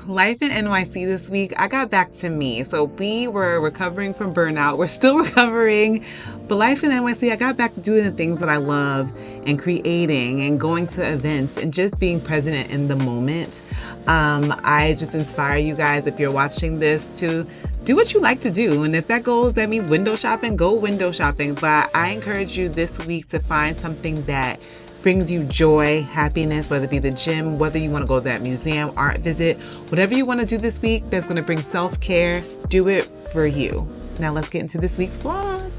Life in NYC this week, I got back to me. So we were recovering from burnout. We're still recovering. But life in NYC, I got back to doing the things that I love and creating and going to events and just being present in the moment. I just inspire you guys, if you're watching this, to do what you like to do. And if that means window shopping, go window shopping. But I encourage you this week to find something that brings you joy, happiness, whether it be the gym, whether you want to go to that museum, art visit, whatever you want to do this week that's going to bring self-care, do it for you. Now let's get into this week's vlog.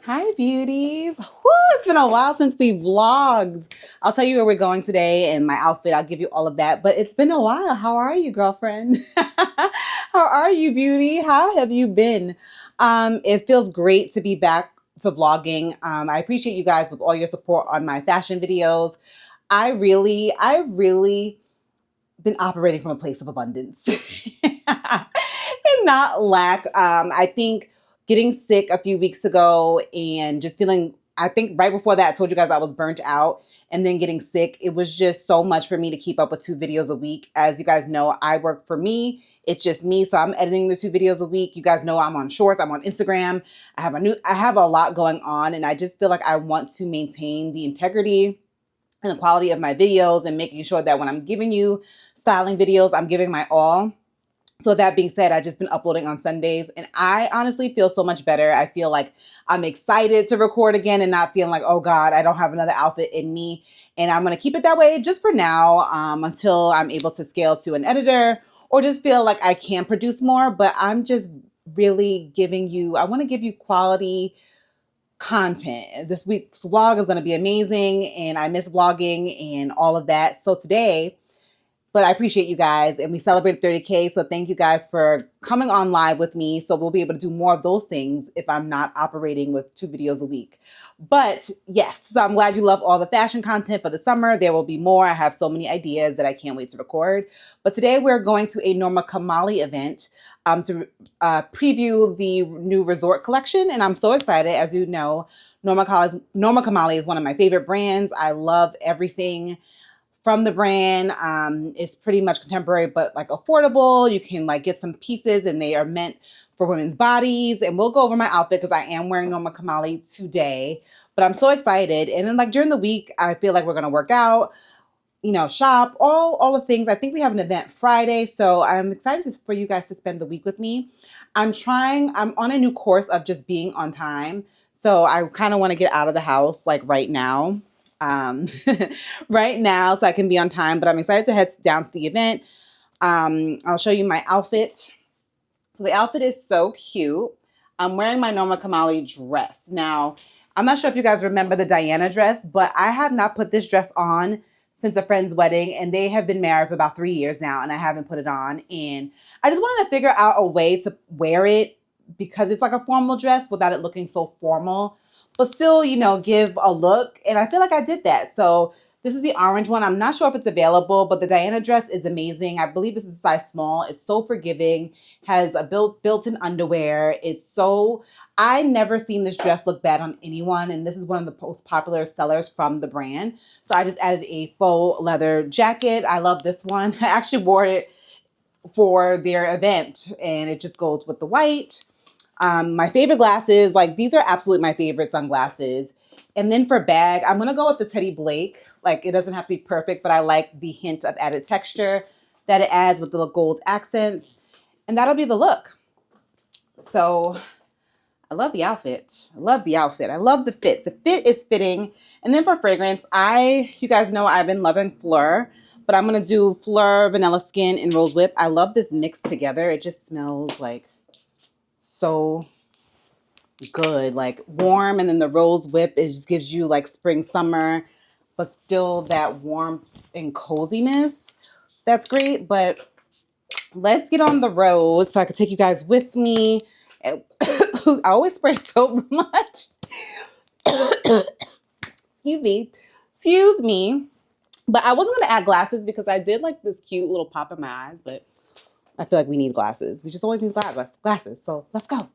Hi beauties. Woo, it's been a while since we vlogged. I'll tell you where we're going today and my outfit. I'll give you all of that, but it's been a while. How are you, girlfriend? How are you, beauty? How have you been? It feels great to be back to vlogging. I appreciate you guys with all your support on my fashion videos. I've really been operating from a place of abundance and not lack. I think getting sick a few weeks ago and just feeling, I think right before that, I told you guys I was burnt out, and then getting sick, it was just so much for me to keep up with 2 videos a week. As you guys know, I work for me. It's just me. So I'm editing the 2 videos a week. You guys know I'm on Shorts. I'm on Instagram. I have a lot going on, and I just feel like I want to maintain the integrity and the quality of my videos and making sure that when I'm giving you styling videos, I'm giving my all. So that being said, I've just been uploading on Sundays, and I honestly feel so much better. I feel like I'm excited to record again and not feeling like, oh God, I don't have another outfit in me. And I'm going to keep it that way just for now, until I'm able to scale to an editor or just feel like I can produce more. But I'm just really I want to give you quality content. This week's vlog is going to be amazing, and I miss vlogging and all of that. So today, but I appreciate you guys, and we celebrated 30K. So thank you guys for coming on live with me. So we'll be able to do more of those things if I'm not operating with 2 videos a week. But yes, so I'm glad you love all the fashion content for the summer. There will be more. I have so many ideas that I can't wait to record. But today we're going to a Norma Kamali event to preview the new resort collection. And I'm so excited. As you know, Norma Kamali is one of my favorite brands. I love everything from the brand. It's pretty much contemporary, but like affordable. You can like get some pieces, and they are meant for women's bodies. And we'll go over my outfit because I am wearing Norma Kamali today, but I'm so excited. And then like during the week, I feel like we're going to work out, shop, all the things. I think we have an event Friday. So I'm excited for you guys to spend the week with me. I'm on a new course of just being on time. So I kind of want to get out of the house like right now. Right now, so I can be on time, but I'm excited to head down to the event. I'll show you my outfit. So the outfit is so cute. I'm wearing my Norma Kamali dress. Now, I'm not sure if you guys remember the Diana dress, but I have not put this dress on since a friend's wedding, and they have been married for about 3 years now, and I haven't put it on. And I just wanted to figure out a way to wear it because it's like a formal dress without it looking so formal, but still, give a look. And I feel like I did that. So this is the orange one. I'm not sure if it's available, but the Diana dress is amazing. I believe this is a size small. It's so forgiving, has a built-in underwear. I never seen this dress look bad on anyone. And this is one of the most popular sellers from the brand. So I just added a faux leather jacket. I love this one. I actually wore it for their event, and it just goes with the white. My favorite glasses, like these are absolutely my favorite sunglasses. And then for bag, I'm going to go with the Teddy Blake. Like it doesn't have to be perfect, but I like the hint of added texture that it adds with the gold accents. And that'll be the look. So I love the outfit. I love the outfit. I love the fit. The fit is fitting. And then for fragrance, you guys know I've been loving Fleur, but I'm going to do Fleur, Vanilla Skin, and Rose Whip. I love this mixed together. It just smells like so good, like warm, and then the Rose Whip, it just gives you like spring, summer, but still that warmth and coziness. That's great. But let's get on the road so I can take you guys with me. I always spray so much. Excuse me. But I wasn't going to add glasses because I did like this cute little pop in my eyes, but I feel like we need glasses. We just always need glasses. So let's go.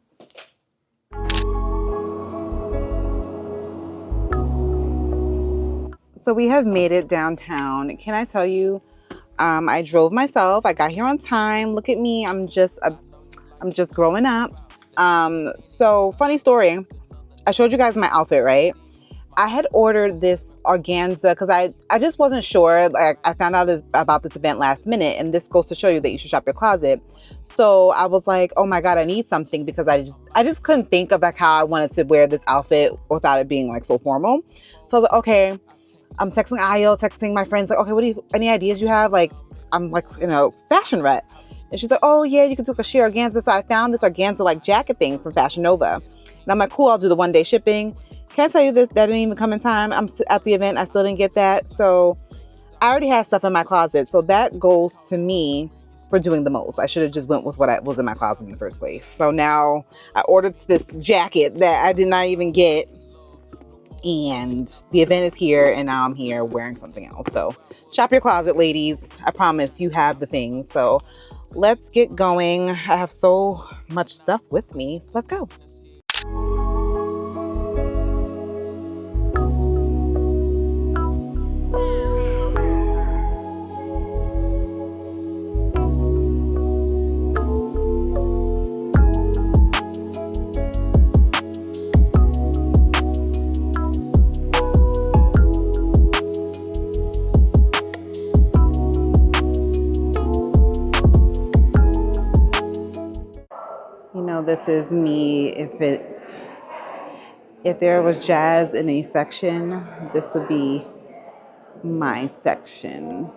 So we have made it downtown. Can I tell you, I drove myself. I got here on time. Look at me. I'm just growing up. So funny story. I showed you guys my outfit, right? I had ordered this organza because I just wasn't sure. Like, I found out about this event last minute, and this goes to show you that you should shop your closet. So I was like, oh my God, I need something, because I just couldn't think of like how I wanted to wear this outfit without it being like so formal. So I was like, okay, I'm texting Ayo, texting my friends, like, okay, any ideas you have? Like, I'm like, fashion rut. And she's like, oh yeah, you can do a sheer organza. So I found this organza like jacket thing from Fashion Nova. And I'm like, cool, I'll do the 1-day shipping. Can I tell you that didn't even come in time? I'm at the event, I still didn't get that. So I already had stuff in my closet. So that goes to me for doing the most. I should have just went with what was in my closet in the first place. So now I ordered this jacket that I did not even get. And the event is here, and now I'm here wearing something else. So shop your closet, ladies. I promise you have the things. So let's get going. I have so much stuff with me. So let's go. This is me. If there was jazz in a section, this would be my section.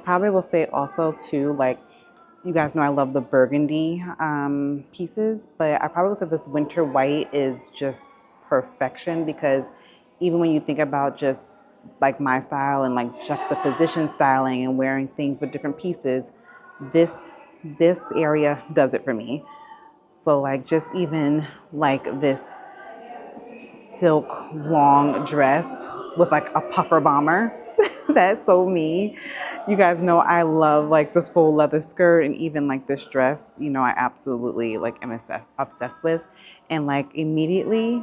Probably will say also too, like, you guys know I love the burgundy pieces, but I probably will say this winter white is just perfection, because even when you think about just like my style and like juxtaposition styling and wearing things with different pieces, this area does it for me. So like just even like this silk long dress with like a puffer bomber. That's so me. You guys know I love like this full leather skirt, and even like this dress, I absolutely like am obsessed with. And like immediately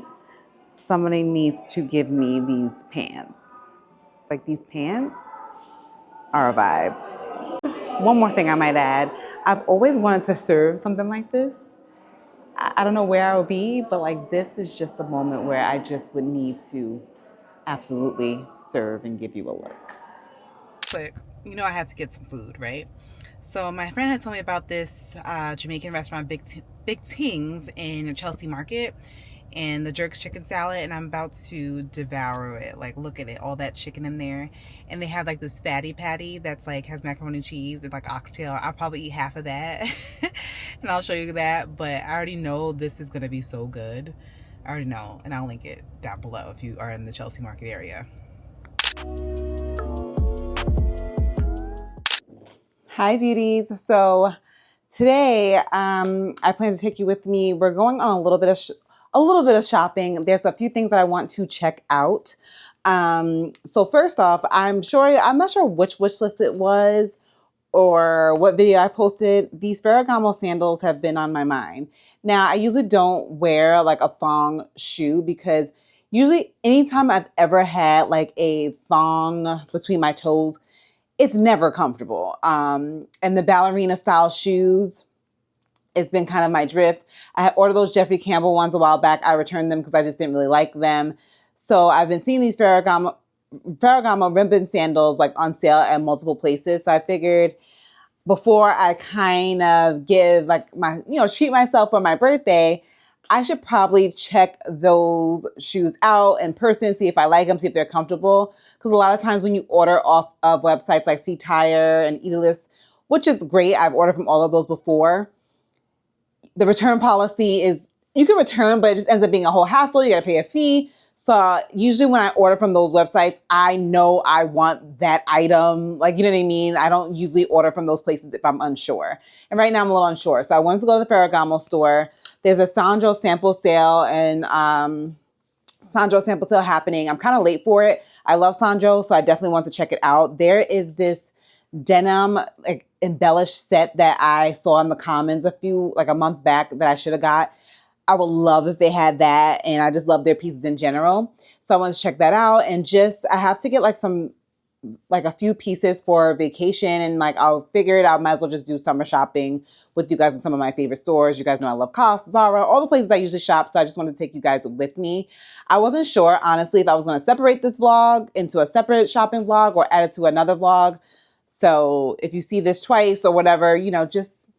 somebody needs to give me these pants. Like these pants are a vibe. One more thing I might add, I've always wanted to serve something like this. I don't know where I would be, but like this is just a moment where I just would need to absolutely serve and give you a look. Quick, I had to get some food, right? So my friend had told me about this Jamaican restaurant, Big Tings in Chelsea Market, and the jerk chicken salad, and I'm about to devour it. Like, look at it, all that chicken in there. And they have like this fatty patty that's like has macaroni and cheese and like oxtail. I'll probably eat half of that and I'll show you that, but I already know this is gonna be so good. I already know, and I'll link it down below if you are in the Chelsea Market area. Hi beauties. So today I plan to take you with me. We're going on a little bit of shopping. There's a few things that I want to check out. So first off, I'm not sure which wish list it was or what video I posted. These Ferragamo sandals have been on my mind. Now, I usually don't wear like a thong shoe, because usually anytime I've ever had like a thong between my toes, it's never comfortable. And the ballerina style shoes, it's been kind of my drift. I had ordered those Jeffrey Campbell ones a while back. I returned them because I just didn't really like them. So I've been seeing these Ferragamo ribbon sandals like on sale at multiple places. So I figured before I kind of give like my, treat myself for my birthday, I should probably check those shoes out in person, see if I like them, see if they're comfortable. Because a lot of times when you order off of websites like C Tire and Eatalyst, which is great, I've ordered from all of those before, the return policy is you can return, but it just ends up being a whole hassle. You got to pay a fee. So usually when I order from those websites, I know I want that item. Like, you know what I mean? I don't usually order from those places if I'm unsure. And right now I'm a little unsure. So I wanted to go to the Ferragamo store. There's a Sandro sample sale and Sandro sample sale happening. I'm kind of late for it. I love Sandro, so I definitely want to check it out. There is this denim like embellished set that I saw in the comments a month back that I should have got. I would love if they had that, and I just love their pieces in general. So I want to check that out, and I have to get a few pieces for vacation, and I'll figure it out. Might as well just do summer shopping with you guys in some of my favorite stores. You guys know I love COS, Zara, all the places I usually shop. So I just wanted to take you guys with me. I wasn't sure, honestly, if I was going to separate this vlog into a separate shopping vlog or add it to another vlog. So if you see this twice or whatever, just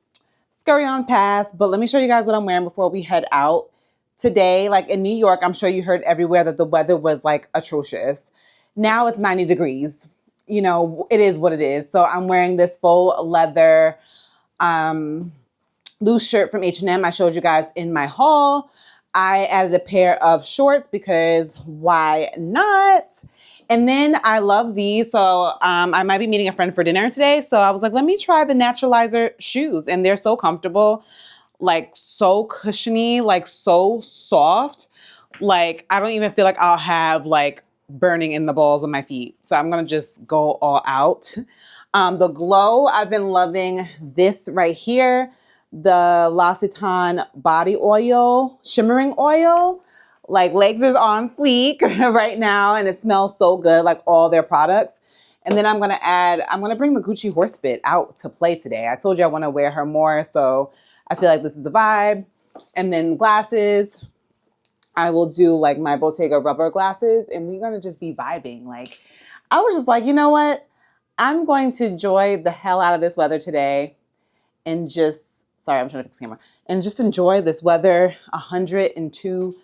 scurry on past. But let me show you guys what I'm wearing before we head out. Today, in New York, I'm sure you heard everywhere that the weather was atrocious. Now it's 90 degrees. It is what it is. So I'm wearing this faux leather loose shirt from H&M. I showed you guys in my haul. I added a pair of shorts because why not? And then I love these. So I might be meeting a friend for dinner today. So I was like, let me try the Naturalizer shoes. And they're so comfortable, so cushiony, so soft. I don't even feel like I'll have burning in the balls of my feet. So I'm going to just go all out. The glow, I've been loving this right here. The L'Occitane body oil, shimmering oil. Legs is on fleek right now, and it smells so good, all their products. And then I'm going to bring the Gucci horse bit out to play today. I told you I want to wear her more, so I feel like this is a vibe. And then glasses, I will do my Bottega rubber glasses, and we're going to just be vibing. I was just like, you know what? I'm going to enjoy the hell out of this weather today and sorry, I'm trying to fix the camera, and just enjoy this weather 102%.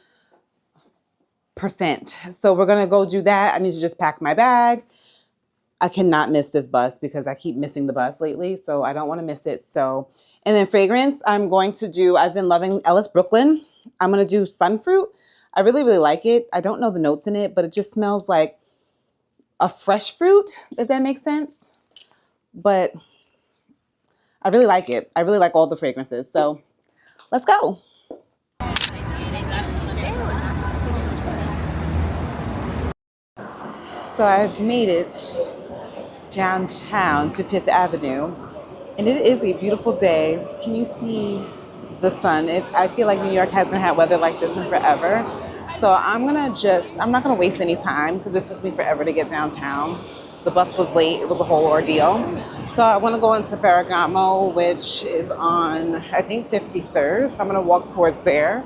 So we're going to go do that. I need to just pack my bag. I cannot miss this bus because I keep missing the bus lately, so I don't want to miss it. So, and then fragrance, I've been loving Ellis Brooklyn. I'm going to do Sunfruit. I really, really like it. I don't know the notes in it, but it just smells like a fresh fruit, if that makes sense. But I really like it. I really like all the fragrances. So let's go. So I've made it downtown to Fifth Avenue, and it is a beautiful day. Can you see the sun? I feel like New York hasn't had weather like this in forever. So I'm not gonna waste any time because it took me forever to get downtown. The bus was late, it was a whole ordeal. So I wanna go into Ferragamo, which is on, I think 53rd. So I'm gonna walk towards there.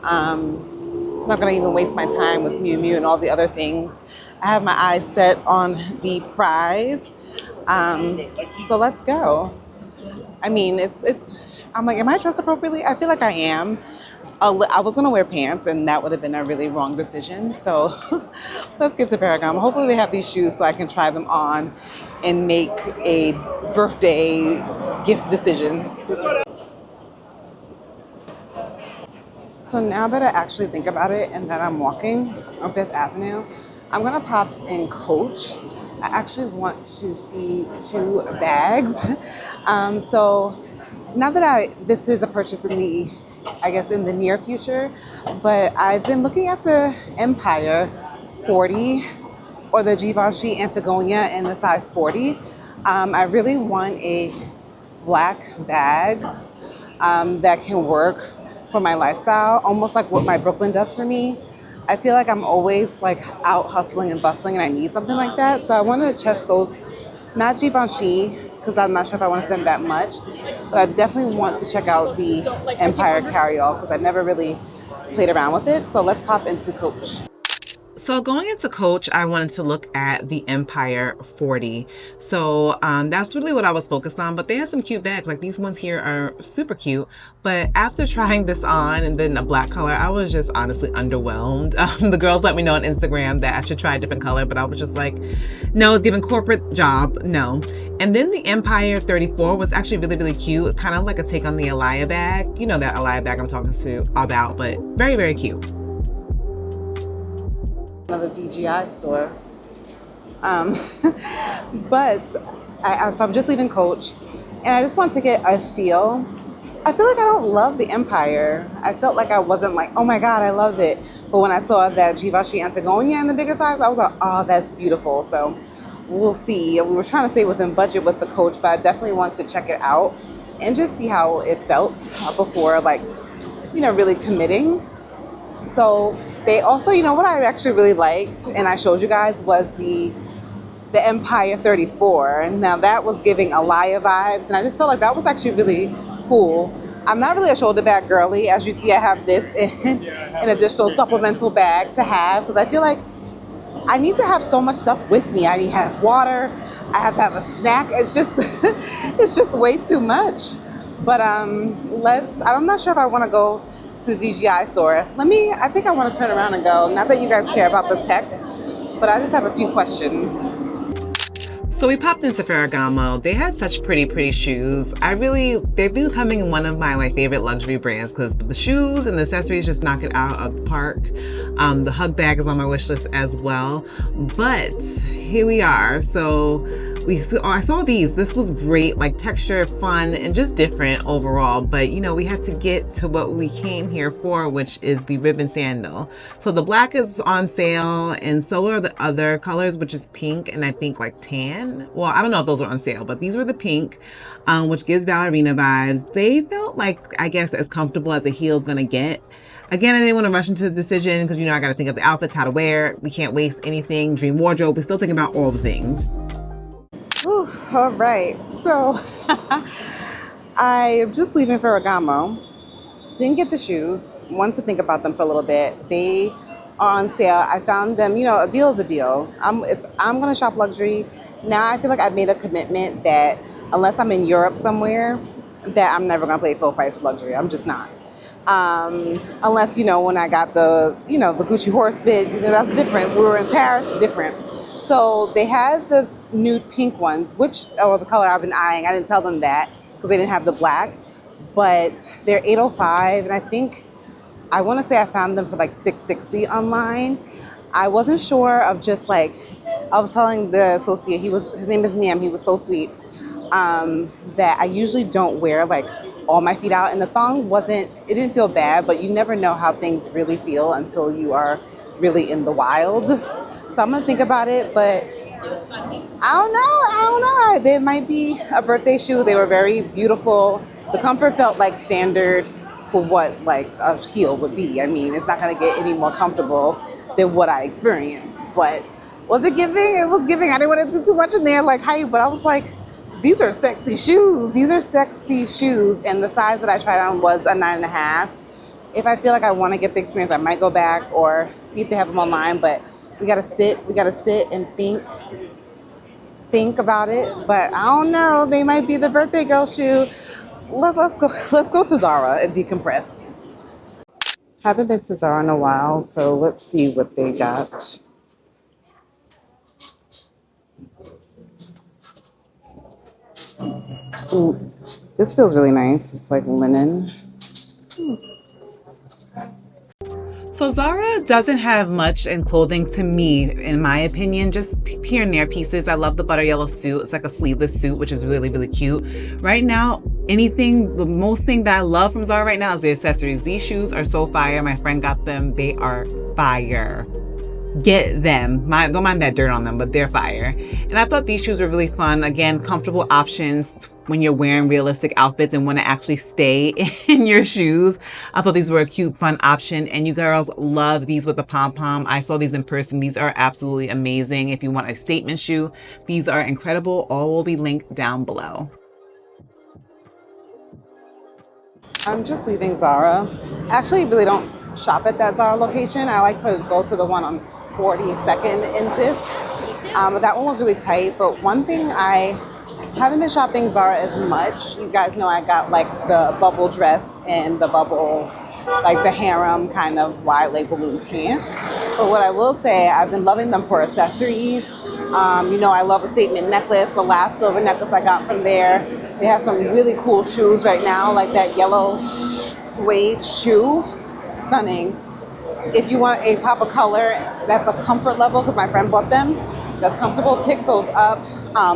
I'm not gonna even waste my time with Miu Miu and all the other things. I have my eyes set on the prize. So let's go. I mean, I'm like, am I dressed appropriately? I feel like I am. I was gonna wear pants, and that would have been a really wrong decision. So let's get to Ferragamo. Hopefully they have these shoes so I can try them on and make a birthday gift decision. So now that I actually think about it and that I'm walking on Fifth Avenue, I'm gonna pop in Coach. I actually want to see 2 bags. So not that this is a purchase in the near future, but I've been looking at the Empire 40 or the Givenchy Antigonia in the size 40. I really want a black bag that can work for my lifestyle, almost like what my Brooklyn does for me. I feel like I'm always out hustling and bustling, and I need something like that. So I want to test those, not Givenchy, because I'm not sure if I want to spend that much, but I definitely want to check out the Empire Carryall because I never really played around with it. So let's pop into Coach. So going into Coach, I wanted to look at the Empire 40. So that's really what I was focused on, but they had some cute bags. These ones here are super cute. But after trying this on and then a black color, I was just honestly underwhelmed. The girls let me know on Instagram that I should try a different color, but I was just like, no, it's giving corporate job, no. And then the Empire 34 was actually really, really cute. Kind of like a take on the Alaya bag. You know that Alaya bag I'm talking about, but very, very cute. Another DJI store. Um, but so I'm just leaving Coach, and I just want to get a feel. I feel like I don't love the Empire. I felt like I wasn't like, oh my God, I love it. But when I saw that Givenchy Antigone in the bigger size, I was like, oh, that's beautiful. So we'll see. We were trying to stay within budget with the Coach, but I definitely want to check it out and just see how it felt before, like, really committing. So they also, what I actually really liked, and I showed you guys, was the Empire 34. Now that was giving Alaya vibes, and I just felt like that was actually really cool. I'm not really a shoulder bag girly. As you see, I have this in an additional supplemental bag to have, because I feel like I need to have so much stuff with me. I need to have water. I have to have a snack. It's just it's just way too much. But I'm not sure if I want to go to the DJI store. I think I want to turn around and go. Not that you guys care about the tech, but I just have a few questions. So we popped into Ferragamo. They had such pretty shoes. They've been becoming one of my favorite luxury brands, because the shoes and the accessories just knock it out of the park. The hug bag is on my wish list as well. But here we are. So I saw these. This was great, like texture, fun, and just different overall. But we had to get to what we came here for, which is the ribbon sandal. So the black is on sale, and so are the other colors, which is pink and I think like tan. Well, I don't know if those were on sale, but these were the pink, which gives ballerina vibes. They felt like, I guess, as comfortable as a heel is gonna get. Again, I didn't want to rush into the decision because I got to think of the outfits, how to wear it. We can't waste anything. Dream wardrobe. We're still thinking about all the things. Whew, all right, so I am just leaving Ferragamo. Didn't get the shoes. Wanted to think about them for a little bit. They are on sale. I found them. A deal is a deal. If I'm gonna shop luxury now, I feel like I've made a commitment that unless I'm in Europe somewhere, that I'm never gonna pay full price for luxury. I'm just not. Unless when I got the the Gucci horse bid, that's different. We were in Paris, different. So they had the nude pink ones, the color I've been eyeing. I didn't tell them that because they didn't have the black, but they're $805, and I want to say I found them for like $660 online. I wasn't sure of just I was telling the associate, his name is Niam, he was so sweet, that I usually don't wear all my feet out, and the thong it didn't feel bad, but you never know how things really feel until you are really in the wild. So I'm gonna think about it, but I don't know. They might be a birthday shoe. They were very beautiful. The comfort felt like standard for what a heel would be. I mean, it's not gonna get any more comfortable than what I experienced. But was it giving? It was giving. I didn't want to do too much in there hype, but I was like, these are sexy shoes. These are sexy shoes. And the size that I tried on was a 9.5. If I feel like I want to get the experience, I might go back or see if they have them online, but we gotta sit and think about it. But I don't know, they might be the birthday girl shoe. Let's go to Zara and decompress. Haven't been to Zara in a while, so let's see what they got. Ooh, this feels really nice. It's like linen. So Zara doesn't have much in clothing to me, in my opinion, just here and there pieces. I love the butter yellow suit. It's like a sleeveless suit, which is really cute. Right now, the most thing that I love from Zara right now is the accessories. These shoes are so fire. My friend got them. They are fire. Get them. Don't mind that dirt on them, but they're fire. And I thought these shoes were really fun. Again, comfortable options when you're wearing realistic outfits and want to actually stay in your shoes. I thought these were a cute, fun option. And you girls love these with the pom-pom. I saw these in person. These are absolutely amazing. If you want a statement shoe, these are incredible. All will be linked down below. I'm just leaving Zara. I actually really don't shop at that Zara location. I like to go to the one on 42nd and 5th. But that one was really tight. But one thing, I haven't been shopping Zara as much. You guys know I got the bubble dress and the bubble, the harem kind of wide leg balloon pants. But what I will say, I've been loving them for accessories. I love a statement necklace. The last silver necklace I got from there. They have some really cool shoes right now, like that yellow suede shoe. Stunning. if you want a pop of color that's a comfort level, because my friend bought them, that's comfortable, pick those up.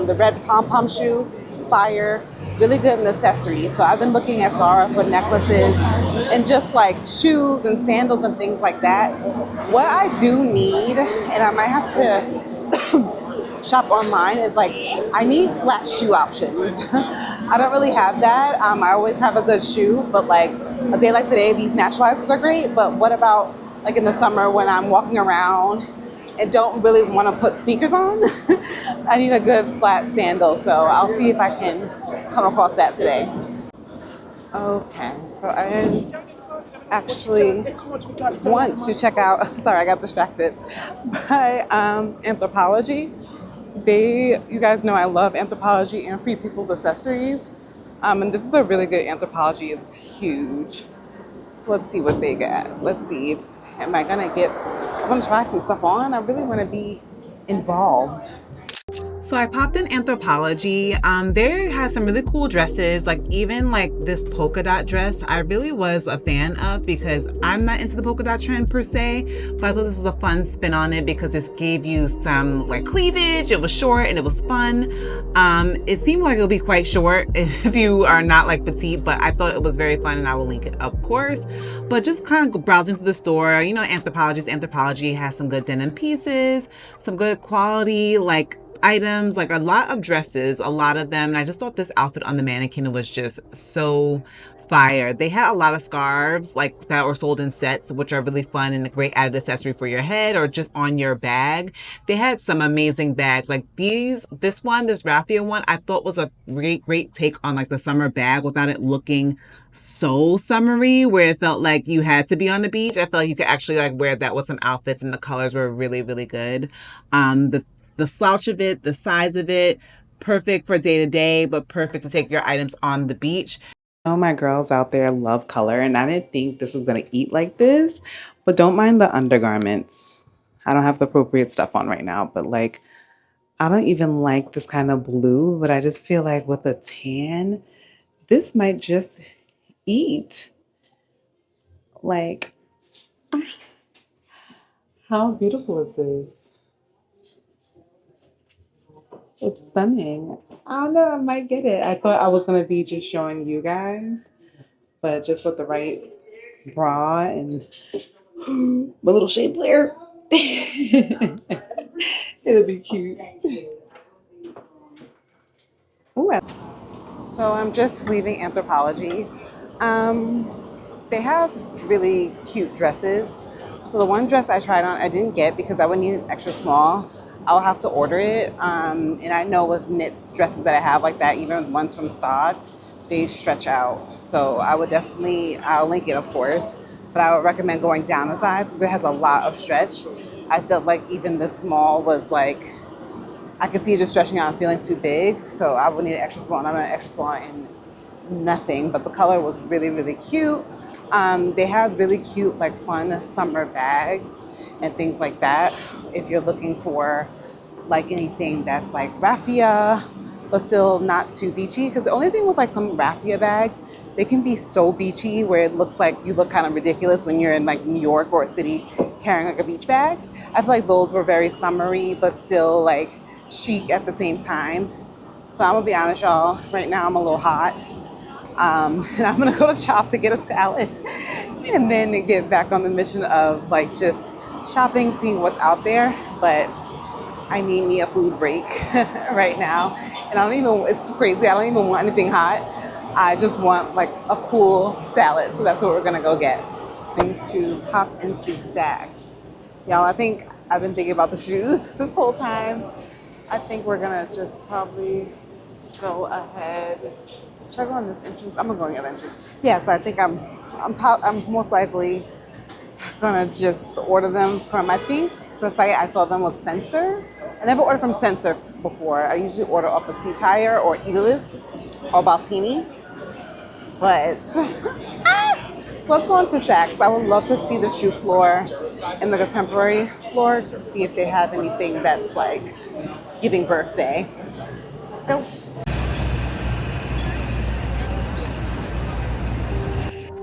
The red pom-pom shoe, fire, really good in accessories. So I've been looking at Zara for necklaces and just like shoes and sandals and things like that. What I do need, and I might have to shop online, is like I need flat shoe options. I don't really have that. I always have a good shoe, but like a day like today, these naturalizers are great. But what about like in the summer when I'm walking around and don't really want to put sneakers on? I need a good flat sandal, so I'll see if I can come across that today. Okay, so I actually want to check out, sorry, I got distracted by Anthropologie. You guys know I love Anthropologie and Free People's Accessories. And this is a really good Anthropologie. It's huge. So let's see what they got. Let's see if, I want to try some stuff on. I really want to be involved. So I popped in Anthropologie. They had some really cool dresses, like even like this polka dot dress I really was a fan of, because I'm not into the polka dot trend per se, but I thought this was a fun spin on it because it gave you some like cleavage. It was short and it was fun. It seemed like it would be quite short if you are not like petite, but I thought it was very fun, and I will link it of course. But just kind of browsing through the store, you know, Anthropologie has some good denim pieces, some good quality like items, like a lot of dresses, a lot of them. And I just thought this outfit on the mannequin was just so fire. They had a lot of scarves like that were sold in sets, which are really fun and a great added accessory for your head or just on your bag. They had some amazing bags like this raffia one I thought was a great take on like the summer bag without it looking so summery, where it felt like you had to be on the beach. I felt like you could actually like wear that with some outfits, and the colors were really good. The slouch of it, the size of it, perfect for day to day, but perfect to take your items on the beach. I know my girls out there love color, and I didn't think this was going to eat like this, but don't mind the undergarments. I don't have the appropriate stuff on right now, but like, I don't even like this kind of blue, but I just feel like with a tan, this might just eat. Like, how beautiful is this? It's stunning. I don't know, I might get it. I thought I was going to be just showing you guys, but just with the right bra and my little shape player, it'll be cute. Ooh. So I'm just leaving Anthropologie. They have really cute dresses. So the one dress I tried on, I didn't get because I would need an extra small. I'll have to order it. And I know with knits dresses that I have like that, even ones from Stod, they stretch out. So I'll link it of course, but I would recommend going down a size because it has a lot of stretch. I felt like even the small was like, I could see it just stretching out and feeling too big. So I would need an extra small, and I'm an extra small in nothing, but the color was really cute. They have really cute, like fun summer bags and things like that. If you're looking for like anything that's like raffia, but still not too beachy. Because the only thing with like some raffia bags, they can be so beachy where it looks like you look kind of ridiculous when you're in like New York or a city carrying like a beach bag. I feel like those were very summery, but still like chic at the same time. So I'm gonna be honest, y'all, right now I'm a little hot. And I'm gonna go to Chop to get a salad and then get back on the mission of like just shopping, seeing what's out there. But I need me a food break right now. And it's crazy, I don't even want anything hot. I just want like a cool salad. So that's what we're gonna go get. Things to pop into Saks. Y'all, I think I've been thinking about the shoes this whole time. I think we're gonna just probably go ahead. Should I go on this entrance? I'm gonna go on the other entrance. Yeah, so I think I'm most likely gonna just order them from, I think the site I saw them was Sensor. I never ordered from Sensor before. I usually order off of Sea Tire or Eatalis or Baltini. But let's go on to Saks. I would love to see the shoe floor and the contemporary floor just to see if they have anything that's like giving birthday. Let's go.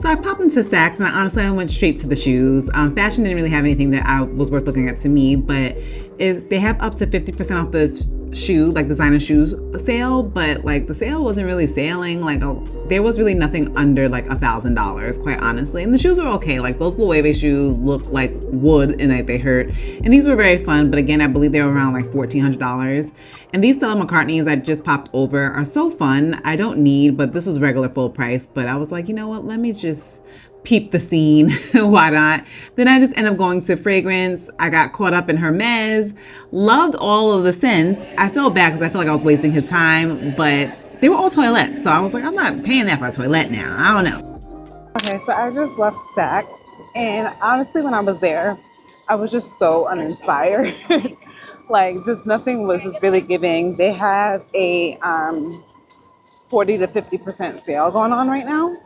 So I popped into Saks, and honestly, I went straight to the shoes. Fashion didn't really have anything that I was worth looking at to me, but they have up to 50% off the shoe, like designer shoes sale, but like the sale wasn't really sailing. Like there was really nothing under like $1,000, quite honestly. And the shoes were okay. Like those Loewe shoes look like wood and like they hurt. And these were very fun, but again, I believe they were around like $1,400. And these Stella McCartneys I just popped over are so fun. I don't need, but this was regular full price. But I was like, you know what? Let me just peep the scene. Why not? Then I just ended up going to fragrance. I got caught up in Hermes. Loved all of the scents. I felt bad because I felt like I was wasting his time, but they were all toilettes. So I was like, I'm not paying that for a toilette now. I don't know. Okay, so I just left Saks. And honestly, when I was there, I was just so uninspired. Like, just nothing was just really giving. They have a 40 to 50% sale going on right now.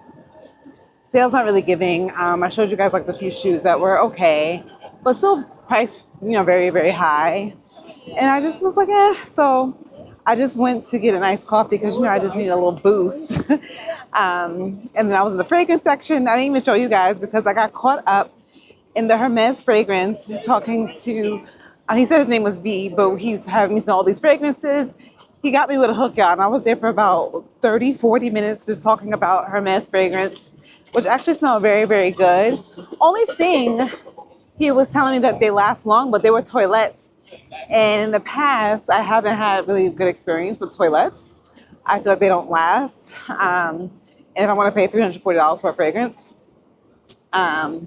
Sale's not really giving. I showed you guys like the few shoes that were okay, but still priced, very, very high. And I just was like, So I just went to get a nice coffee because, I just need a little boost. And then I was in the fragrance section. I didn't even show you guys because I got caught up in the Hermes fragrance talking to, he said his name was V, but he's having me smell all these fragrances. He got me with a hook, y'all, and I was there for about 30, 40 minutes just talking about Hermes fragrance, which actually smelled very, very good. Only thing, he was telling me that they last long, but they were toilettes. And in the past, I haven't had really good experience with toilettes. I feel like they don't last. And if I want to pay $340 for a fragrance, I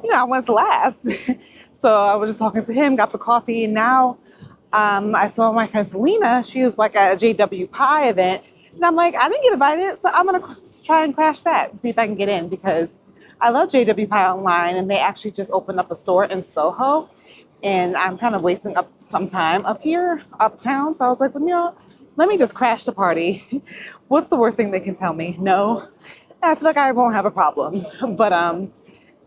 want it to last. So I was just talking to him, got the coffee, and now I saw my friend Selena. She was like at a JW Pie event. And I'm like, I didn't get invited, so I'm going to try and crash that and see if I can get in because I love JW Pie online, and they actually just opened up a store in Soho, and I'm kind of wasting up some time up here, uptown. So I was like, let me just crash the party. What's the worst thing they can tell me? No. I feel like I won't have a problem. But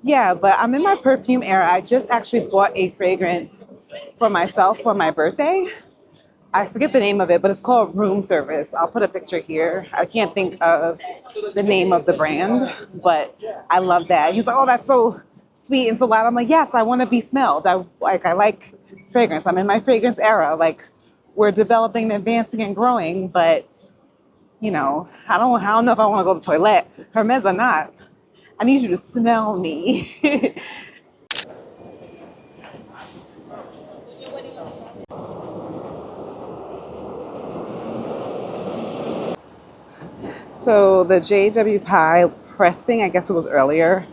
but I'm in my perfume era. I just actually bought a fragrance for myself for my birthday. I forget the name of it, but it's called Room Service. I'll put a picture here. I can't think of the name of the brand, but I love that. He's like, oh, that's so sweet and so loud. I'm like, yes, I want to be smelled. I like fragrance. I'm in my fragrance era. Like, we're developing and advancing and growing, but I don't know if I want to go to the toilet. Hermes or not. I need you to smell me. So the JW Pie press thing, I guess it was earlier,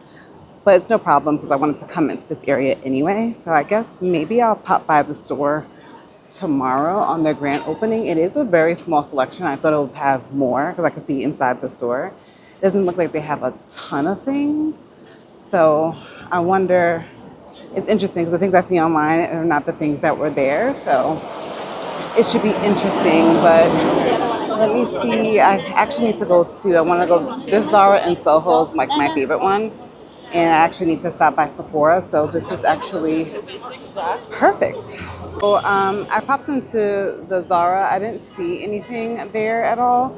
but it's no problem because I wanted to come into this area anyway. So I guess maybe I'll pop by the store tomorrow on their grand opening. It is a very small selection. I thought it would have more because I could see inside the store. It doesn't look like they have a ton of things. So I wonder, it's interesting because the things I see online are not the things that were there. So it should be interesting, but let me see. I actually need to I want to go, this Zara in Soho is like my favorite one. And I actually need to stop by Sephora. So this is actually perfect. So I popped into the Zara. I didn't see anything there at all.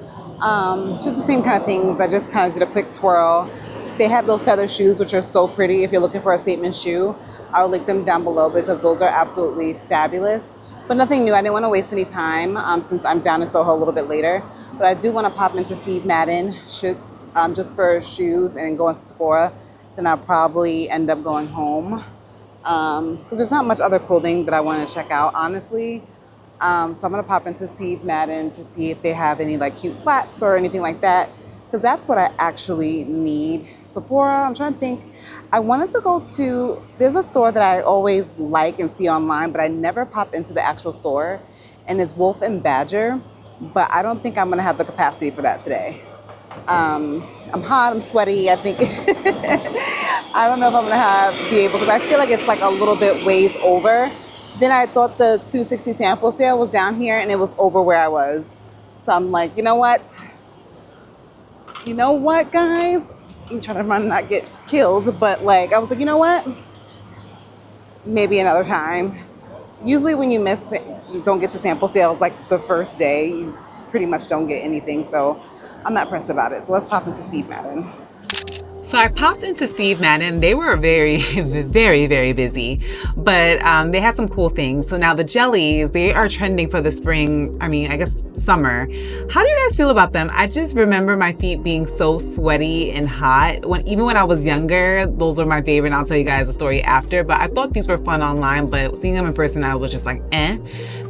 Just the same kind of things. I just kind of did a quick twirl. They have those feather shoes, which are so pretty. If you're looking for a statement shoe, I'll link them down below because those are absolutely fabulous. But nothing new. I didn't want to waste any time since I'm down in Soho a little bit later. But I do want to pop into Steve Madden shoots just for shoes and go into Sephora. Then I'll probably end up going home because there's not much other clothing that I want to check out, honestly. So I'm going to pop into Steve Madden to see if they have any like cute flats or anything like that, because that's what I actually need. Sephora, I'm trying to think. I wanted to go to, there's a store that I always like and see online, but I never pop into the actual store, and it's Wolf and Badger, but I don't think I'm going to have the capacity for that today. I'm hot, I'm sweaty, I think. I don't know if I'm gonna be able, because I feel like it's like a little bit ways over. Then I thought the 260 sample sale was down here and it was over where I was. So I'm like, you know what? You know what, guys? I'm trying to run and not get killed, but like, I was like, you know what? Maybe another time. Usually when you don't get to sample sales like the first day, you pretty much don't get anything. So I'm not pressed about it. So let's pop into Steve Madden. So I popped into Steve Madden. They were very, very busy, but they had some cool things. So now the jellies, they are trending for the spring, I mean, I guess summer. How do you guys feel about them? I just remember my feet being so sweaty and hot. Even when I was younger, those were my favorite. And I'll tell you guys the story after, but I thought these were fun online, but seeing them in person, I was just like, eh.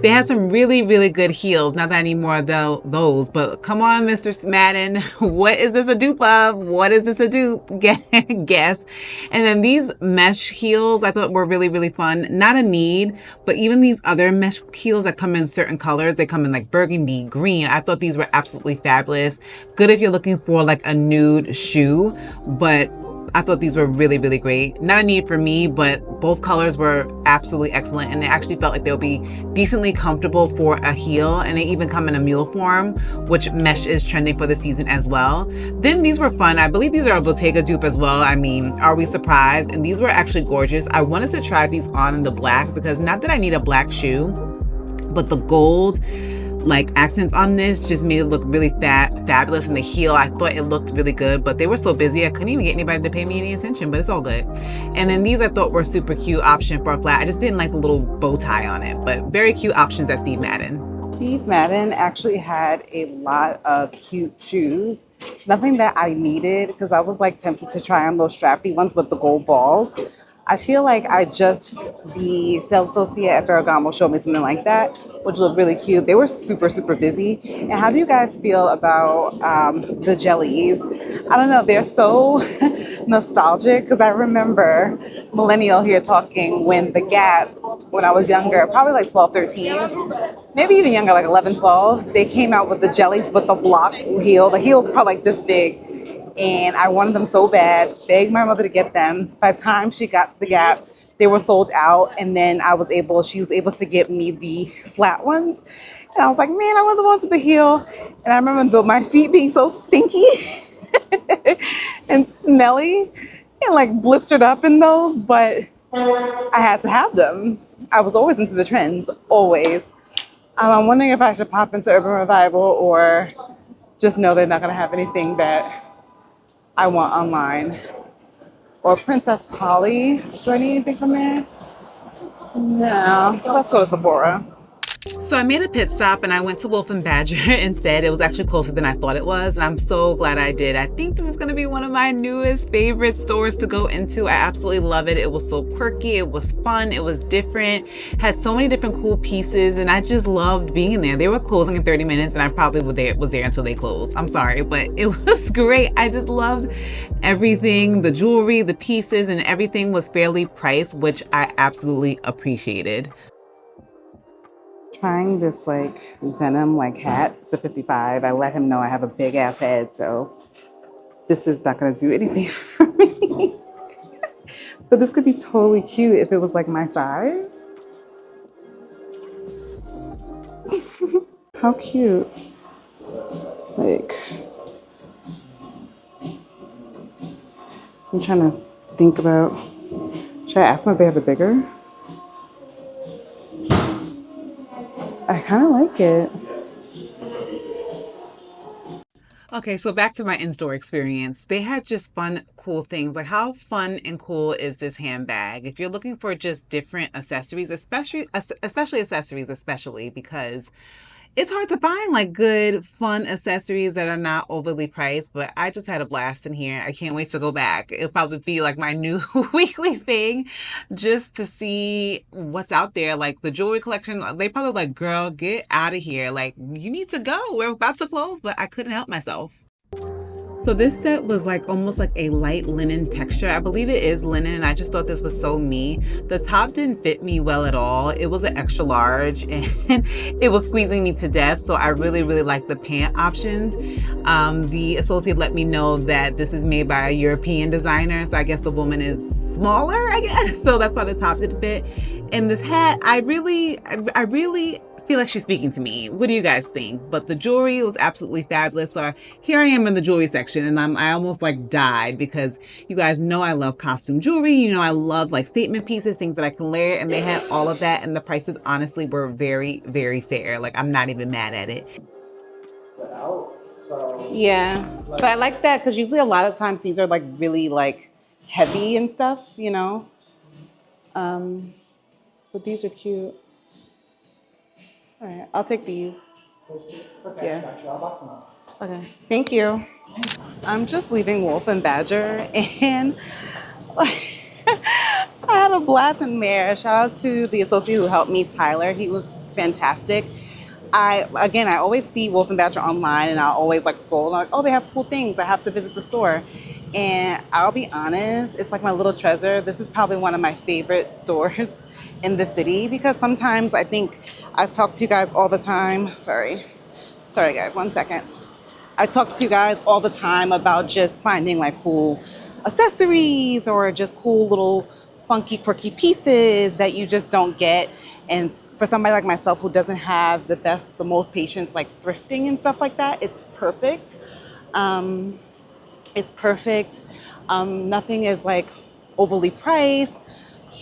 They had some really good heels. Not that I need more of those, but come on, Mr. Madden. What is this a dupe of? What is this a dupe? Guess. And then these mesh heels I thought were really fun. Not a need, but even these other mesh heels that come in certain colors, they come in like burgundy, green. I thought these were absolutely fabulous. Good if you're looking for like a nude shoe, but I thought these were really great. Not a need for me, but both colors were absolutely excellent, and they actually felt like they'll be decently comfortable for a heel, and they even come in a mule form, which mesh is trending for the season as well. Then these were fun. I believe these are a Bottega dupe as well. I mean, are we surprised? And these were actually gorgeous. I wanted to try these on in the black because not that I need a black shoe, but the gold like accents on this just made it look really fabulous. And the heel, I thought it looked really good, but they were so busy I couldn't even get anybody to pay me any attention, but it's all good. And then these I thought were super cute option for a flat. I just didn't like the little bow tie on it, but very cute options at Steve Madden. Steve Madden actually had a lot of cute shoes. Nothing that I needed because I was like tempted to try on those strappy ones with the gold balls. I feel like the sales associate at Ferragamo showed me something like that, which looked really cute. They were super busy. And how do you guys feel about the jellies? I don't know, they're so nostalgic because I remember millennial here talking when the Gap, when I was younger, probably like 12, 13, maybe even younger, like 11, 12, they came out with the jellies with the block heel. The heel's probably like this big. And I wanted them so bad, begged my mother to get them. By the time she got to the Gap, they were sold out. And then she was able to get me the flat ones. And I was like, man, I want the ones with the heel. And I remember my feet being so stinky and smelly and like blistered up in those, but I had to have them. I was always into the trends, always. I'm wondering if I should pop into Urban Revival or just know they're not gonna have anything that I want online. Or Princess Polly. Do I need anything from there? No. Let's go to Sephora. So I made a pit stop and I went to Wolf and Badger instead. It was actually closer than I thought it was, and I'm so glad I did. I think this is going to be one of my newest favorite stores to go into. I absolutely love it. It was so quirky, it was fun, it was different, had so many different cool pieces, and I just loved being there. They were closing in 30 minutes and I probably was there until they closed. I'm sorry, but it was great. I just loved everything. The jewelry, the pieces, and everything was fairly priced, which I absolutely appreciated. Trying this like denim like hat. It's a 55. I let him know I have a big ass head, so this is not gonna do anything for me. But this could be totally cute if it was like my size. How cute. Like, I'm trying to think about, should I ask them if they have it bigger? I kind of like it. Okay, so back to my in-store experience. They had just fun, cool things. Like, how fun and cool is this handbag? If you're looking for just different accessories, especially because it's hard to find like good, fun accessories that are not overly priced, but I just had a blast in here. I can't wait to go back. It'll probably be like my new weekly thing just to see what's out there. Like the jewelry collection, they probably like, girl, get out of here. Like, you need to go. We're about to close, but I couldn't help myself. So this set was like almost like a light linen texture. I believe it is linen, and I just thought this was so me. The top didn't fit me well at all. It was an extra large and it was squeezing me to death. So I really liked the pant options. The associate let me know that this is made by a European designer. So I guess the woman is smaller, I guess. So that's why the top didn't fit. And this hat, I really feel like she's speaking to me. What do you guys think? But the jewelry was absolutely fabulous. So here I am in the jewelry section, and I almost like died because you guys know I love costume jewelry. You know I love like statement pieces, things that I can layer, and they had all of that, and the prices honestly were very fair. Like, I'm not even mad at it. So Yeah, but I like that because usually a lot of times these are like really like heavy and stuff, you know. Um, but these are cute. All right, I'll take these. Okay, yeah. Gotcha. I'll box them up. Okay, thank you. I'm just leaving Wolf and Badger, and like, I had a blast in there. Shout out to the associate who helped me, Tyler. He was fantastic. I always see Wolf and Badger online, and I'll always like scroll and I'm like, oh, they have cool things. I have to visit the store. And I'll be honest, it's like my little treasure. This is probably one of my favorite stores in the city because sometimes I think I talk to you guys all the time. Sorry guys, 1 second. I talk to you guys all the time about just finding like cool accessories or just cool little funky, quirky pieces that you just don't get. And for somebody like myself who doesn't have the most patience, like thrifting and stuff like that, it's perfect. It's perfect. Nothing is like overly priced,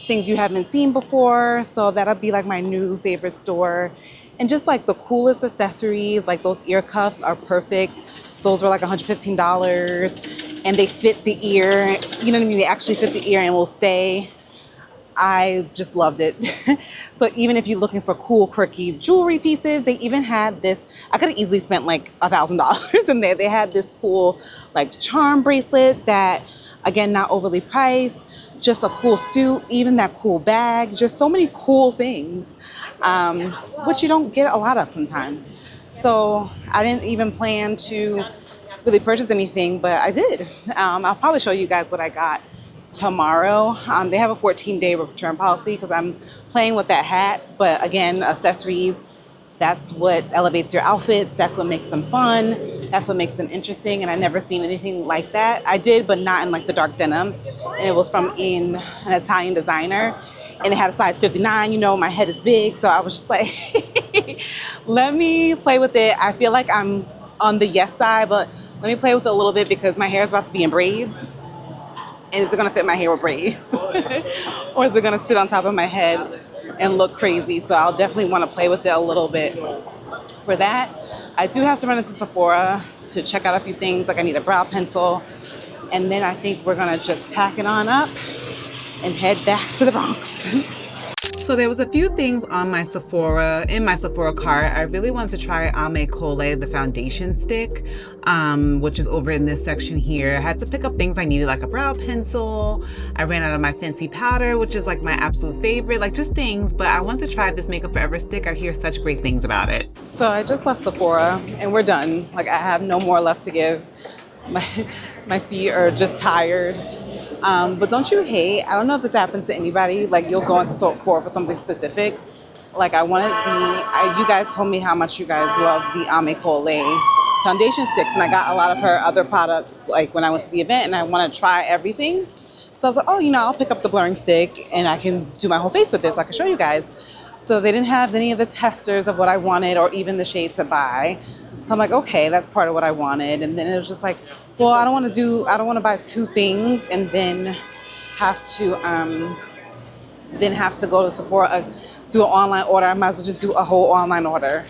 things you haven't seen before. So that'll be like my new favorite store. And just like the coolest accessories, like those ear cuffs are perfect. Those were like $115 and they fit the ear. You know what I mean? They actually fit the ear and will stay. I just loved it. So even if you're looking for cool, quirky jewelry pieces, they even had this. I could have easily spent like $1,000 in there. They had this cool like charm bracelet that, again, not overly priced, just a cool suit, even that cool bag, just so many cool things, which you don't get a lot of sometimes. So I didn't even plan to really purchase anything, but I did. I'll probably show you guys what I got tomorrow. They have a 14-day return policy because I'm playing with that hat. But again, accessories, that's what elevates your outfits. That's what makes them fun. That's what makes them interesting. And I never seen anything like that. I did, but not in like the dark denim. And it was from an Italian designer. And it had a size 59. You know, my head is big. So I was just like, let me play with it. I feel like I'm on the yes side, but let me play with it a little bit because my hair is about to be in braids. And is it going to fit my hair with braids? Or is it going to sit on top of my head and look crazy? So I'll definitely want to play with it a little bit. For that, I do have to run into Sephora to check out a few things. Like I need a brow pencil. And then I think we're going to just pack it on up and head back to the Bronx. So there was a few things on my Sephora, in my Sephora cart. I really wanted to try Kamali, the foundation stick, which is over in this section here. I had to pick up things I needed, like a brow pencil. I ran out of my fancy powder, which is like my absolute favorite, like just things. But I want to try this Makeup Forever stick. I hear such great things about it. So I just left Sephora and we're done. Like I have no more left to give. My feet are just tired. But don't you hate, I don't know if this happens to anybody, like you'll go into Sephora for something specific. Like I wanted you guys told me how much you guys love the Kamali foundation sticks, and I got a lot of her other products like when I went to the event, and I want to try everything. So I was like, oh, you know, I'll pick up the blurring stick and I can do my whole face with this so I can show you guys. So they didn't have any of the testers of what I wanted or even the shades to buy. So I'm like, okay, that's part of what I wanted. And then it was just like, well, I don't want to buy two things and then have to go to Sephora, do an online order. I might as well just do a whole online order.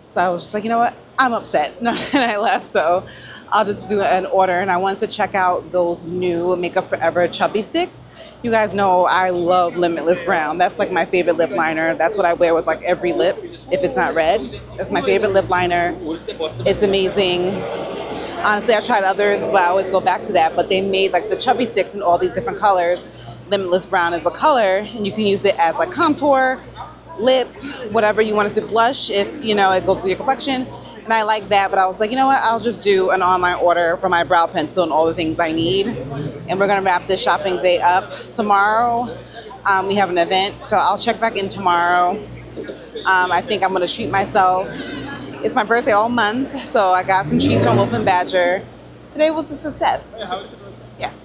So I was just like, you know what? I'm upset. And I left. So I'll just do an order. And I wanted to check out those new Makeup Forever chubby sticks. You guys know I love Limitless Brown. That's like my favorite lip liner. That's what I wear with like every lip if it's not red. That's my favorite lip liner. It's amazing. Honestly, I tried others, but I always go back to that. But they made like the chubby sticks in all these different colors. Limitless Brown is a color, and you can use it as like contour, lip, whatever you want to do, blush if, you know, it goes with your complexion. And I like that, but I was like, you know what? I'll just do an online order for my brow pencil and all the things I need. And we're going to wrap this shopping day up. Tomorrow, we have an event, so I'll check back in tomorrow. I think I'm going to treat myself. It's my birthday all month, so I got some treats from Wolf and Badger. Today was a success. Yes.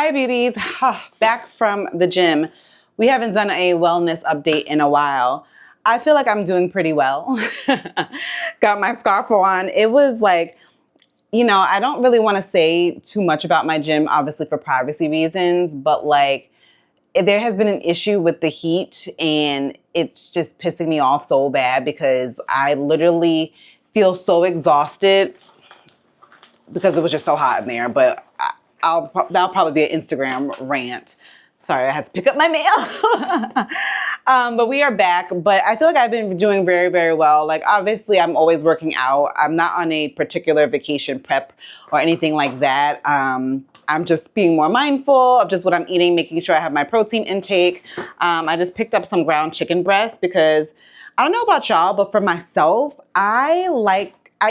Hi beauties, back from the gym. We haven't done a wellness update in a while. I feel like I'm doing pretty well. Got my scarf on. It was like, you know, I don't really want to say too much about my gym, obviously for privacy reasons, but like there has been an issue with the heat and it's just pissing me off so bad because I literally feel so exhausted because it was just so hot in there, but that'll probably be an Instagram rant. Sorry, I had to pick up my mail. But we are back. But I feel like I've been doing very, very well. Like, obviously, I'm always working out. I'm not on a particular vacation prep or anything like that. I'm just being more mindful of just what I'm eating, making sure I have my protein intake. I just picked up some ground chicken breast because I don't know about y'all, but for myself, I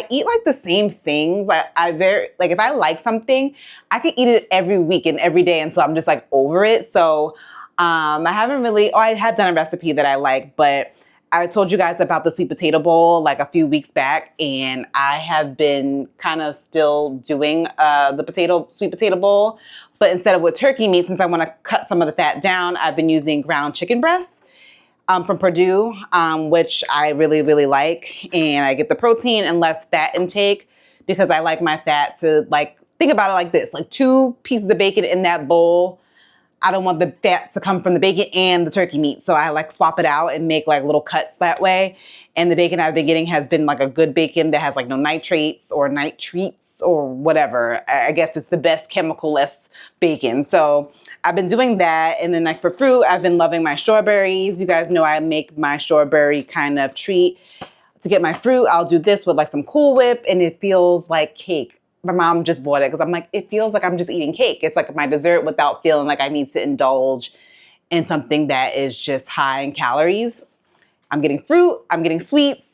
eat like the same things. Like if I like something, I can eat it every week and every day until I'm just like over it. So I haven't really, I had done a recipe that I like, but I told you guys about the sweet potato bowl like a few weeks back, and I have been kind of still doing the sweet potato bowl, but instead of with turkey meat, since I want to cut some of the fat down, I've been using ground chicken breasts. From Purdue, which I really, really like. And I get the protein and less fat intake because I like my fat to like, think about it like this, like 2 pieces of bacon in that bowl. I don't want the fat to come from the bacon and the turkey meat. So I like swap it out and make like little cuts that way. And the bacon I've been getting has been like a good bacon that has like no nitrates or nitreats or whatever. I guess it's the best chemical-less bacon. So I've been doing that. And then like for fruit, I've been loving my strawberries. You guys know I make my strawberry kind of treat. To get my fruit, I'll do this with like some Cool Whip and it feels like cake. My mom just bought it because I'm like, it feels like I'm just eating cake. It's like my dessert without feeling like I need to indulge in something that is just high in calories. I'm getting fruit, I'm getting sweets,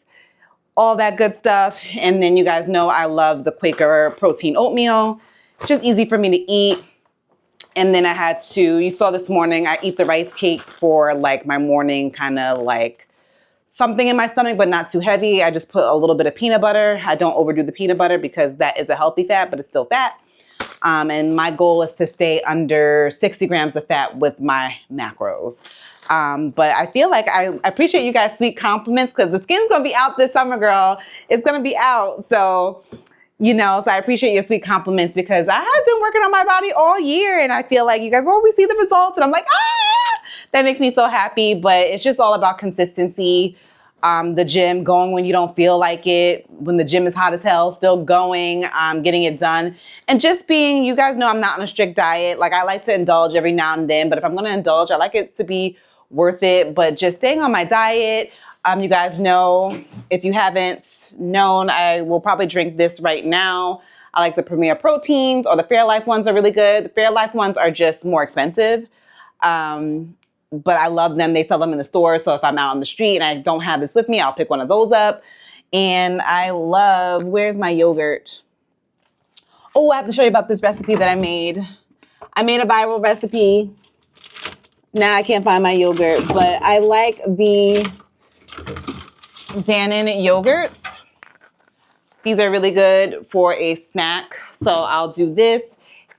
all that good stuff. And then you guys know I love the Quaker protein oatmeal. It's just easy for me to eat. And then I had to, you saw this morning, I eat the rice cakes for like my morning kind of like something in my stomach, but not too heavy. I just put a little bit of peanut butter. I don't overdo the peanut butter because that is a healthy fat, but it's still fat. And my goal is to stay under 60 grams of fat with my macros. But I feel like I appreciate you guys' sweet compliments because the skin's going to be out this summer, girl. It's going to be out. So, you know, so I appreciate your sweet compliments because I have been working on my body all year and I feel like you guys always see the results and I'm like, that makes me so happy. But it's just all about consistency. The gym, going when you don't feel like it, when the gym is hot as hell, still going, getting it done. And just being, you guys know I'm not on a strict diet. Like I like to indulge every now and then, but if I'm going to indulge, I like it to be worth it. But just staying on my diet. You guys know, if you haven't known, I will probably drink this right now. I like the Premier Proteins, or the Fairlife ones are really good. The Fairlife ones are just more expensive. But I love them. They sell them in the store. So if I'm out on the street and I don't have this with me, I'll pick one of those up. And I love, where's my yogurt? Oh, I have to show you about this recipe that I made. I made a viral recipe. Now I can't find my yogurt, but I like the Dannon yogurts. These are really good for a snack. So I'll do this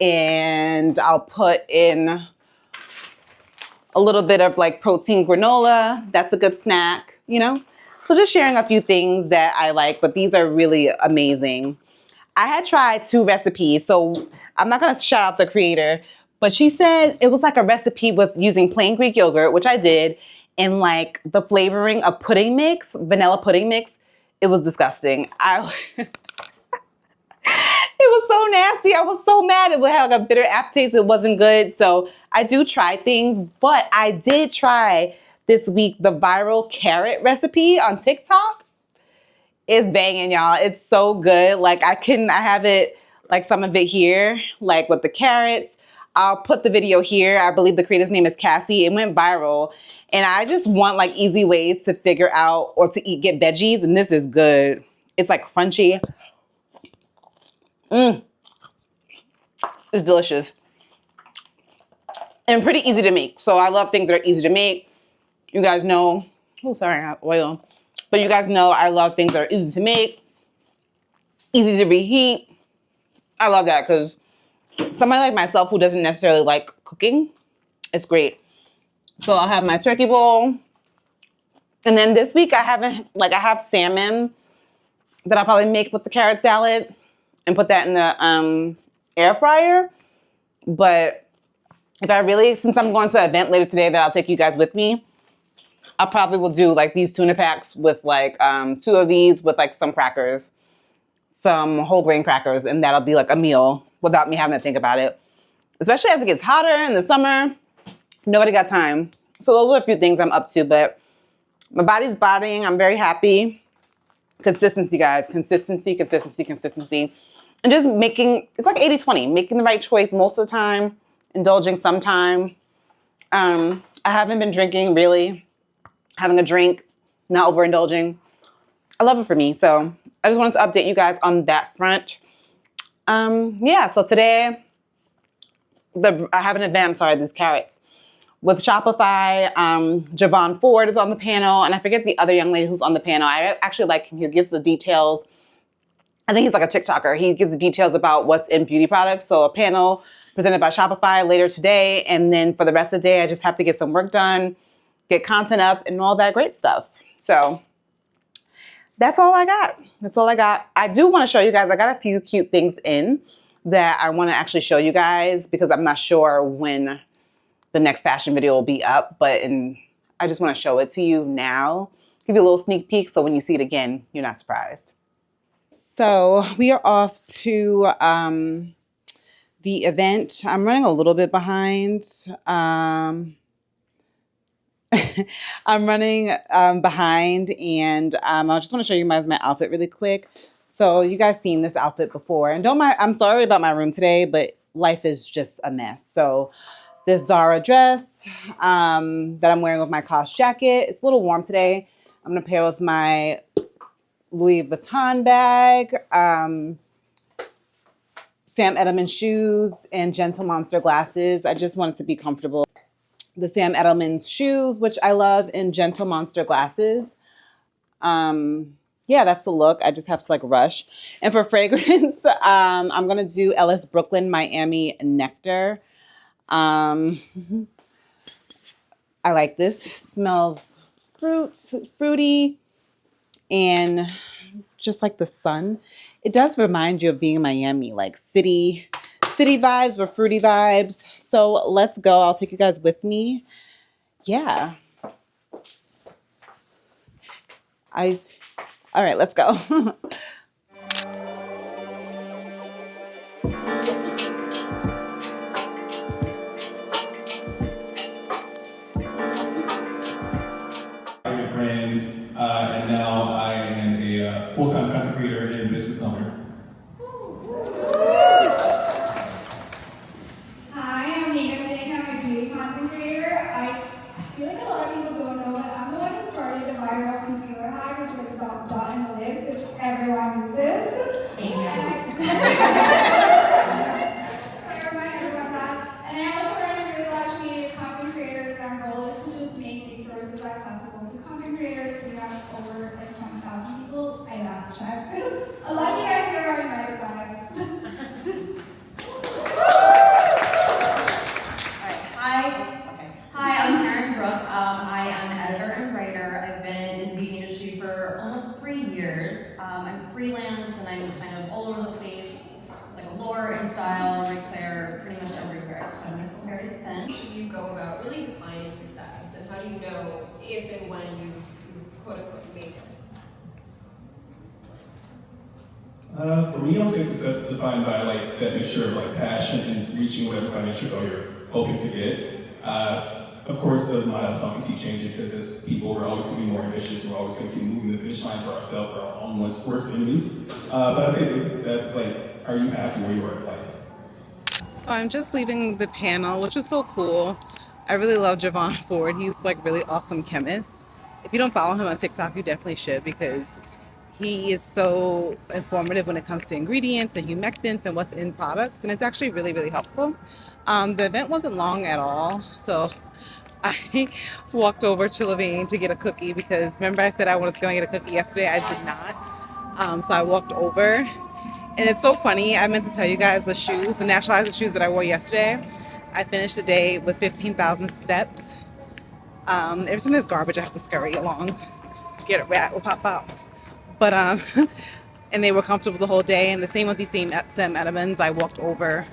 and I'll put in a little bit of like protein granola. That's a good snack, you know? So just sharing a few things that I like, but these are really amazing. I had tried 2 recipes, so I'm not gonna shout out the creator, but she said it was like a recipe with using plain Greek yogurt, which I did, and like the flavoring of pudding mix, vanilla pudding mix. It was disgusting. It was so nasty. I was so mad. It would have like a bitter aftertaste. It wasn't good. So I do try things, but I did try this week the viral carrot recipe on TikTok. It's banging, y'all. It's so good. Like I have it, like some of it here, like with the carrots. I'll put the video here. I believe the creator's name is Cassie. It went viral. And I just want like easy ways to figure out or to get veggies. And this is good. It's like crunchy. It's delicious. And pretty easy to make. So I love things that are easy to make. You guys know, oh, sorry, I got oil. But you guys know I love things that are easy to make, easy to reheat. I love that because somebody like myself who doesn't necessarily like cooking, it's great. So I'll have my turkey bowl. And then this week I have salmon that I'll probably make with the carrot salad and put that in the air fryer. But since I'm going to an event later today that I'll take you guys with me, I probably will do like these tuna packs with like 2 of these with like some crackers, some whole grain crackers, and that'll be like a meal without me having to think about it. Especially as it gets hotter in the summer, nobody got time. So those are a few things I'm up to, but my body's bodying. I'm very happy. Consistency, guys. Consistency. And just it's like 80-20, making the right choice most of the time, indulging sometime. I haven't been drinking, really. Having a drink, not overindulging. I love it for me. So I just wanted to update you guys on that front. So today, I have an event, these carrots. With Shopify, Javon Ford is on the panel, and I forget the other young lady who's on the panel. I actually like him. He gives the details. I think he's like a TikToker. He gives the details about what's in beauty products. So a panel presented by Shopify later today, and then for the rest of the day, I just have to get some work done, get content up, and all that great stuff. So that's all I got. I do want to show you guys, I got a few cute things in that I want to actually show you guys because I'm not sure when the next fashion video will be up, but I just want to show it to you now. Give you a little sneak peek so when you see it again, you're not surprised. So we are off to the event. I'm running a little bit behind. I'm running behind, and I just want to show you guys my outfit really quick. So you guys seen this outfit before, and don't mind, I'm sorry about my room today, but life is just a mess. So this Zara dress that I'm wearing with my COS jacket. It's a little warm today. I'm gonna pair with my Louis Vuitton bag, Sam Edelman shoes, and Gentle Monster glasses. I just want it to be comfortable. The Sam Edelman's shoes, which I love, and Gentle Monster glasses. Yeah, that's the look. I just have to like rush. And for fragrance, I'm gonna do Ellis Brooklyn Miami Nectar. I like this. It smells fruity, and just like the sun. It does remind you of being in Miami, like city vibes, but fruity vibes. So let's go. I'll take you guys with me. Yeah. All right, let's go. Brands, and now I am a full-time content creator and business owner. Hi, I'm a beauty content creator. I feel like a lot of people don't know that I'm the one who started the viral concealer hack, which is like the dot in the lip, which everyone uses. Thank you. So I remind everyone that. And I also run a really large community of content creators. Our goal is to just make resources accessible to content creators. We have over like 20,000 people. I last checked. A lot of you guys here are invited wives. Hi, I'm Karen Brooke. I am an editor and writer. I've been in the beauty industry for almost 3 years. I'm freelance and I'm kind of all over the place. It's like allure and style, right there, pretty much everywhere. So I'm just very thin. How do you go about really defining success, and how do you know if and when you've quote unquote made it? For me, I would say success is defined by like that mixture of like passion and reaching whatever financial goal you're hoping to get. Of course, the milestone can keep changing because as people, we're always going to be more ambitious. We're always going to keep moving the finish line for ourselves, for our own worst enemies. But I'd say basic success is like, are you happy where you are in life? So I'm just leaving the panel, which is so cool. I really love Javon Ford. He's like really awesome chemist. If you don't follow him on TikTok, you definitely should because he is so informative when it comes to ingredients and humectants and what's in products. And it's actually really, really helpful. The event wasn't long at all. So I walked over to Levain to get a cookie because remember I said I was going to get a cookie yesterday? I did not. So I walked over And it's so funny, I meant to tell you guys the shoes, the Naturalizer shoes that I wore yesterday. I finished the day with 15,000 steps. Every time there's garbage, I have to scurry along. Scared a rat will pop out. But, and they were comfortable the whole day. And the same with these same Sam Edmonds. I walked over,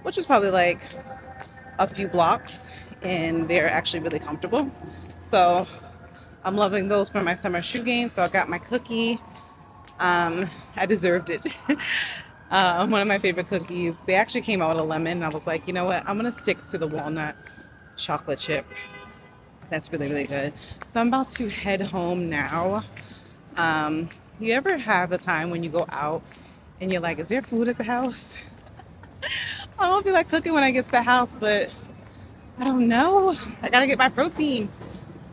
which was probably like a few blocks, and they're actually really comfortable. So I'm loving those for my summer shoe game. So I got my cookie. I deserved it. One of my favorite cookies. They actually came out with a lemon. And I was like, you know what? I'm gonna stick to the walnut chocolate chip. That's really, really good. So I'm about to head home now. You ever have a time when you go out and you're like, is there food at the house? I don't feel like cooking when I get to the house, but I don't know. I gotta get my protein.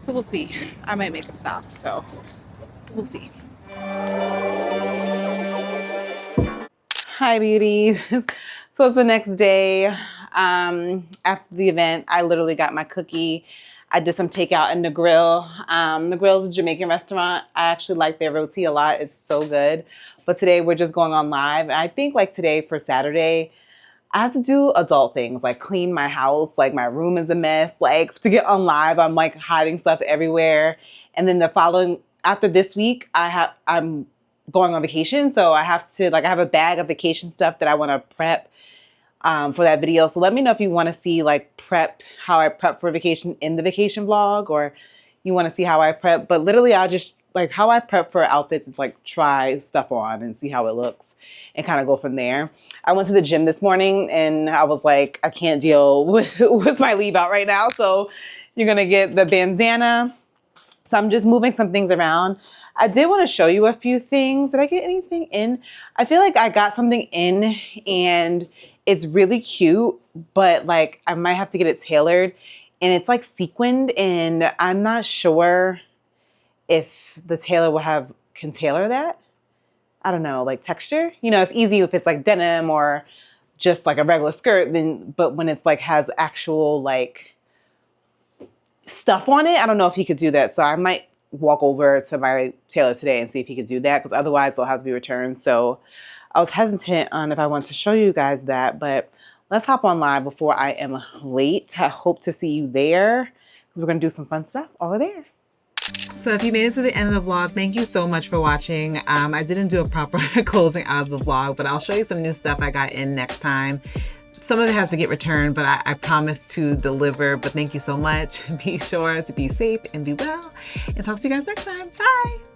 So we'll see. I might make a stop, so we'll see. Hi, beauties. So it's the next day. After the event, I literally got my cookie. I did some takeout in the grill. The grill is a Jamaican restaurant. I actually like their roti a lot. It's so good. But today we're just going on live. And I think like today for Saturday, I have to do adult things like clean my house. Like my room is a mess. Like to get on live, I'm like hiding stuff everywhere. And then the following, after this week, I'm going on vacation. So I have to I have a bag of vacation stuff that I want to prep for that video. So let me know if you want to see like how I prep for vacation in the vacation vlog, or you want to see how I prep. But literally I'll just like how I prep for outfits is like try stuff on and see how it looks and kind of go from there. I went to the gym this morning and I was like, I can't deal with my leave out right now. So you're going to get the bandana. So I'm just moving some things around. I did want to show you a few things. Did I get anything in? I feel like I got something in and it's really cute, but like I might have to get it tailored, and it's like sequined, and I'm not sure if the tailor can tailor that. I don't know, like texture. You know, it's easy if it's like denim or just like a regular skirt, but when it's like has actual like stuff on it, I don't know if he could do that. So I might walk over to my tailor today and see if he could do that, because otherwise they'll have to be returned. So I was hesitant on if I wanted to show you guys that, but let's hop on live before I am late. I hope to see you there because we're going to do some fun stuff over there. So if you made it to the end of the vlog, thank you so much for watching. I didn't do a proper closing out of the vlog, but I'll show you some new stuff I got in next time. Some of it has to get returned, but I promise to deliver. But thank you so much. Be sure to be safe and be well. And talk to you guys next time. Bye.